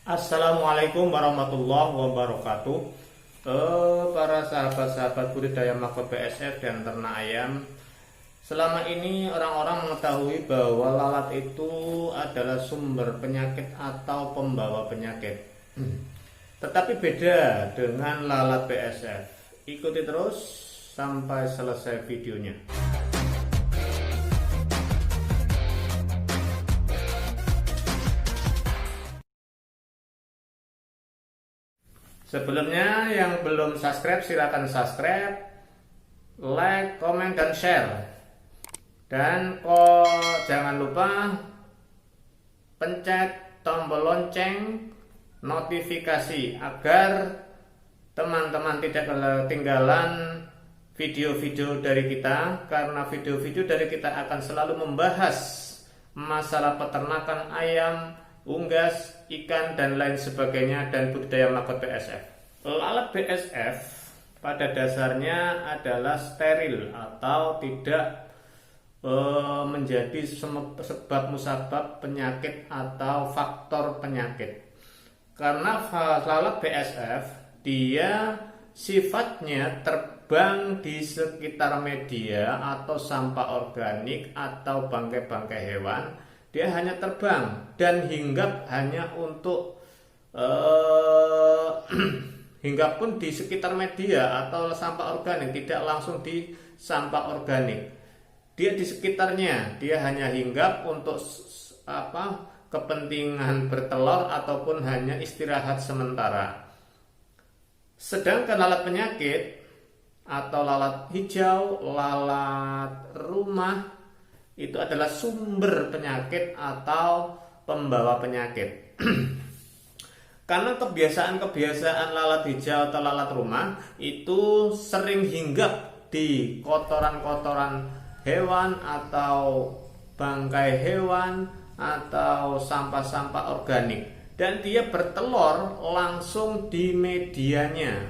Assalamualaikum warahmatullahi wabarakatuh. Para sahabat-sahabat budidaya makot BSF dan ternak ayam, selama ini orang-orang mengetahui bahwa lalat itu adalah sumber penyakit atau pembawa penyakit. Tetapi beda dengan lalat BSF. Ikuti terus sampai selesai videonya. Sebelumnya yang belum subscribe silakan subscribe, like, komen, dan share. Dan jangan lupa pencet tombol lonceng notifikasi agar teman-teman tidak ketinggalan video-video dari kita, karena video-video dari kita akan selalu membahas masalah peternakan ayam, unggas, ikan, dan lain sebagainya, dan budidaya makot BSF. Lalat BSF pada dasarnya adalah steril atau tidak menjadi sebab musabab penyakit atau faktor penyakit. Karena lalat BSF dia sifatnya terbang di sekitar media atau sampah organik atau bangkai-bangkai hewan. Dia hanya terbang dan hinggap hanya untuk hinggap pun di sekitar media atau sampah organik, tidak langsung di sampah organik. Dia di sekitarnya, dia hanya hinggap untuk kepentingan bertelur ataupun hanya istirahat sementara. Sedangkan lalat penyakit atau lalat hijau, lalat rumah, itu adalah sumber penyakit atau pembawa penyakit. Karena kebiasaan lalat hijau atau lalat rumah itu sering hinggap di kotoran-kotoran hewan atau bangkai hewan atau sampah-sampah organik, dan dia bertelur langsung di medianya,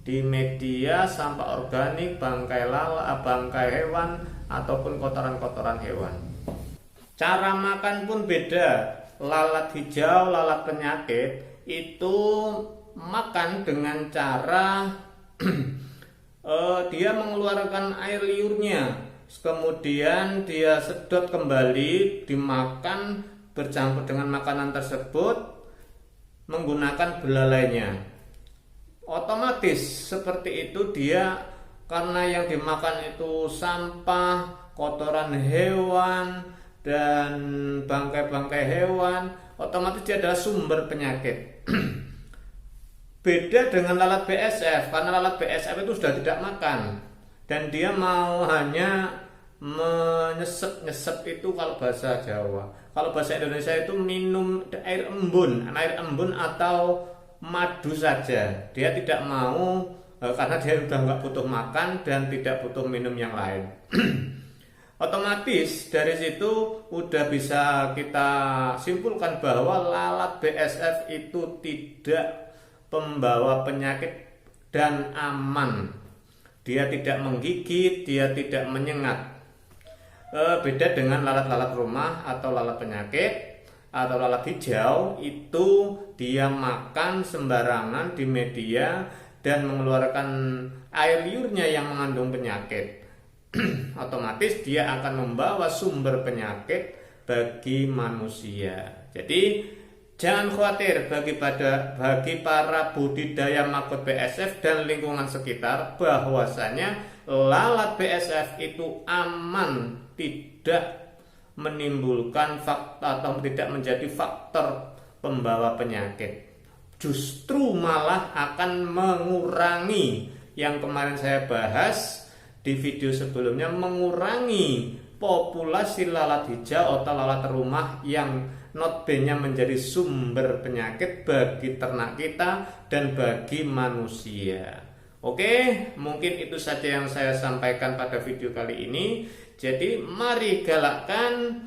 di media sampah organik, bangkai hewan ataupun kotoran-kotoran hewan. Cara makan pun beda. Lalat hijau, lalat penyakit itu makan dengan cara dia mengeluarkan air liurnya, kemudian dia sedot kembali, dimakan bercampur dengan makanan tersebut menggunakan belalainya. Otomatis seperti itu dia, karena yang dimakan itu sampah, kotoran hewan, dan bangkai-bangkai hewan, otomatis dia adalah sumber penyakit. Beda dengan lalat BSF, karena lalat BSF itu sudah tidak makan dan dia mau hanya menyesep itu kalau bahasa Jawa. Kalau bahasa Indonesia itu minum air embun atau madu saja. Dia tidak mau karena dia sudah nggak butuh makan dan tidak butuh minum yang lain. Otomatis dari situ udah bisa kita simpulkan bahwa lalat BSF itu tidak pembawa penyakit dan aman. Dia tidak menggigit, dia tidak menyengat. Beda dengan lalat-lalat rumah atau lalat penyakit atau lalat hijau, itu dia makan sembarangan di media dan mengeluarkan air liurnya yang mengandung penyakit. Otomatis dia akan membawa sumber penyakit bagi manusia. Jadi jangan khawatir bagi para budidaya makot BSF dan lingkungan sekitar, bahwasanya lalat BSF itu aman, tidak menimbulkan faktor atau tidak menjadi faktor pembawa penyakit. Justru malah akan mengurangi, yang kemarin saya bahas di video sebelumnya, mengurangi populasi lalat hijau atau lalat rumah yang notabene menjadi sumber penyakit bagi ternak kita dan bagi manusia. Oke, mungkin itu saja yang saya sampaikan pada video kali ini. Jadi mari galakkan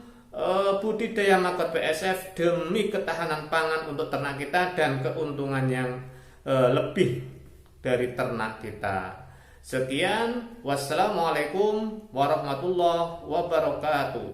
budidaya makot BSF demi ketahanan pangan untuk ternak kita dan keuntungan yang lebih dari ternak kita. Sekian, wassalamualaikum warahmatullahi wabarakatuh.